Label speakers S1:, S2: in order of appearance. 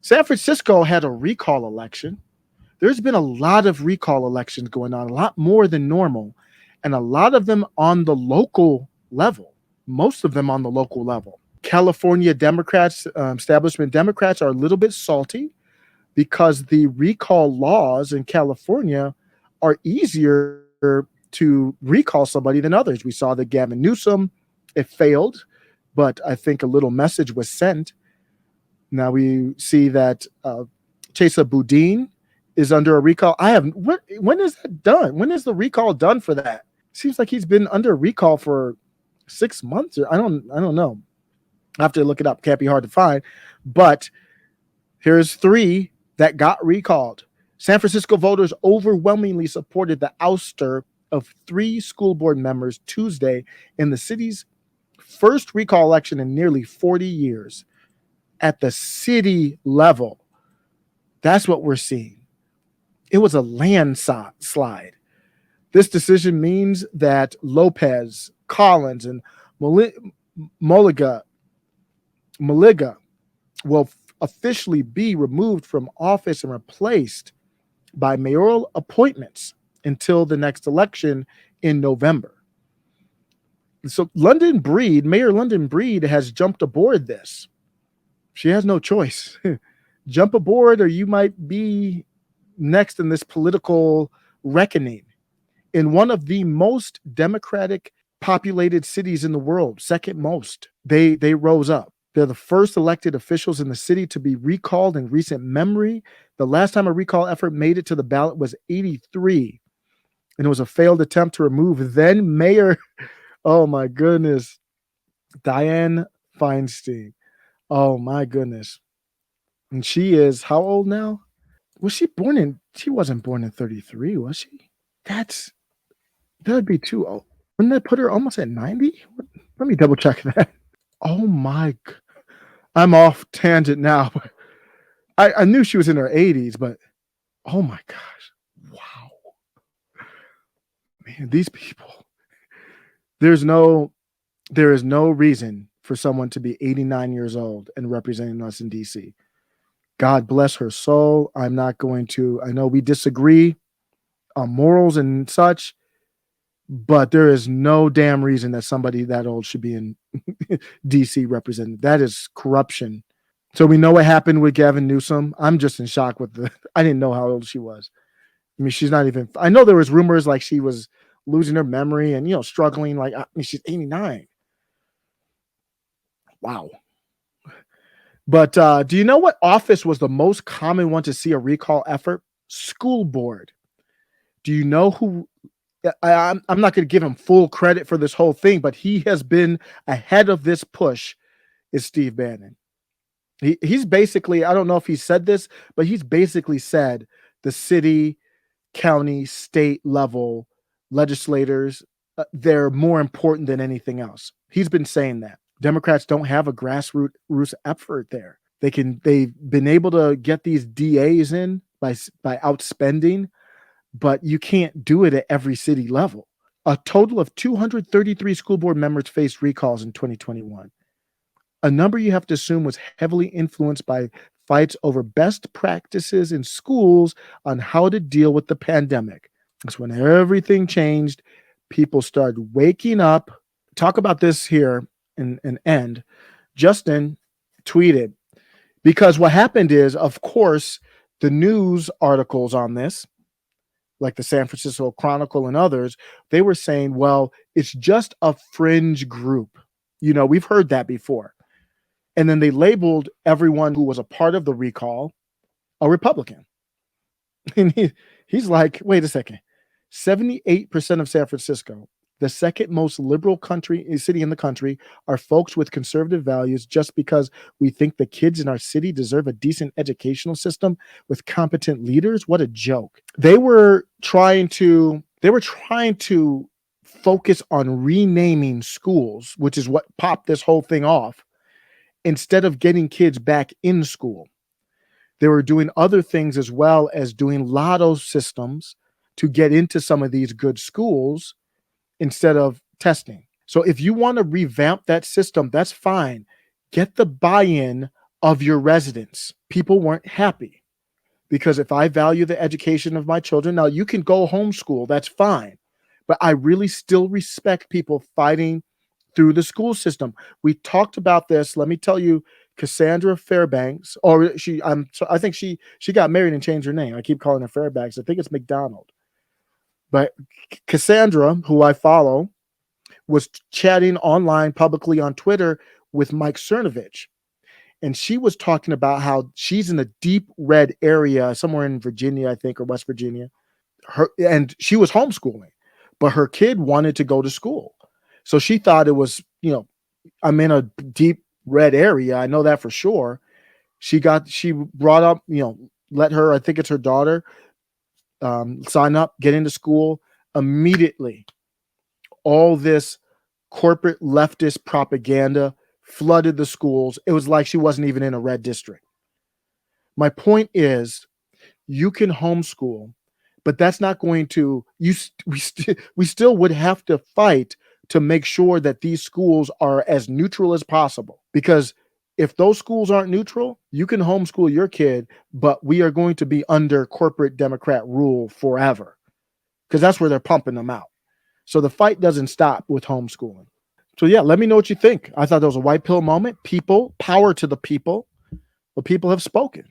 S1: San Francisco had a recall election. There's been a lot of recall elections going on, a lot more than normal, and a lot of them on the local level, most of them on the local level. California Democrats, establishment Democrats, are a little bit salty because the recall laws in California are easier to recall somebody than others. We saw that Gavin Newsom, it failed, but I think a little message was sent. Now we see that Chesa Boudin is under a recall. When is that done? When is the recall done for that? Seems like he's been under recall for 6 months, or I don't know. I have to look it up. Can't be hard to find. But here's three that got recalled. San Francisco voters overwhelmingly supported the ouster of three school board members Tuesday in the city's first recall election in nearly 40 years. At the city level, that's what we're seeing. It was a landslide. This decision means that Lopez, Collins, and Moliga will officially be removed from office and replaced by mayoral appointments until the next election in November. So Mayor London Breed has jumped aboard this. She has no choice. Jump aboard or you might be next in this political reckoning. In one of the most democratic populated cities in the world, second most, they rose up. They're the first elected officials in the city to be recalled in recent memory. The last time a recall effort made it to the ballot was 83, and it was a failed attempt to remove then Mayor, oh my goodness, Dianne Feinstein. Oh my goodness. And she is how old now? She wasn't born in 33, was she? That'd be too old. Wouldn't that put her almost at 90? Let me double check that. Oh my, I'm off tangent now. I knew she was in her 80s, but oh my gosh. Wow. Man, these people. There is no reason for someone to be 89 years old and representing us in DC. God bless her soul. I know we disagree on morals and such, but there is no damn reason that somebody that old should be in DC represented. That is corruption. So we know what happened with Gavin Newsom. I'm just in shock I didn't know how old she was. I mean, she's not even, I know there was rumors like she was losing her memory and, struggling. Like, I mean, she's 89. Wow. But do you know what office was the most common one to see a recall effort? School board. Do you know who? I'm not going to give him full credit for this whole thing, but he has been ahead of this push. Is Steve Bannon? He's basically, I don't know if he said this, but he's basically said the city, county, state level legislators, they're more important than anything else. He's been saying that. Democrats don't have a grassroots effort there. They've been able to get these DAs in by outspending, but you can't do it at every city level. A total of 233 school board members faced recalls in 2021. A number you have to assume was heavily influenced by fights over best practices in schools on how to deal with the pandemic. That's when everything changed. People started waking up. Talk about this here and end. Justin tweeted, because what happened is, of course, the news articles on this, like the San Francisco Chronicle and others, they were saying, well, it's just a fringe group. We've heard that before. And then they labeled everyone who was a part of the recall a Republican. And he's like, wait a second. 78% of San Francisco, the second most liberal city in the country, are folks with conservative values just because we think the kids in our city deserve a decent educational system with competent leaders. What a joke. They were trying to focus on renaming schools, which is what popped this whole thing off, instead of getting kids back in school. They were doing other things as well as doing lotto systems to get into some of these good schools instead of testing. So if you want to revamp that system, that's fine. Get the buy-in of your residents. people weren't happy because if I value the education of my children, now you can go homeschool, that's fine. But I really still respect people fighting through the school system. We talked about this. Let me tell you, Cassandra Fairbanks, or I think she got married and changed her name. I keep calling her Fairbanks. I think it's McDonald. But Cassandra, who I follow, was chatting online publicly on Twitter with Mike Cernovich. And she was talking about how she's in a deep red area somewhere in Virginia, I think, or West Virginia. And she was homeschooling, but her kid wanted to go to school. So she thought it was, I'm in a deep red area. I know that for sure. She brought up, let her, I think it's her daughter, sign up, get into school. Immediately, all this corporate leftist propaganda flooded the schools. It was like she wasn't even in a red district. My point is, you can homeschool, but that's not going to, we still would have to fight to make sure that these schools are as neutral as possible. Because if those schools aren't neutral, you can homeschool your kid, but we are going to be under corporate Democrat rule forever, because that's where they're pumping them out. So the fight doesn't stop with homeschooling. So yeah, let me know what you think. I thought that was a white pill moment. People, power to the people. The people have spoken.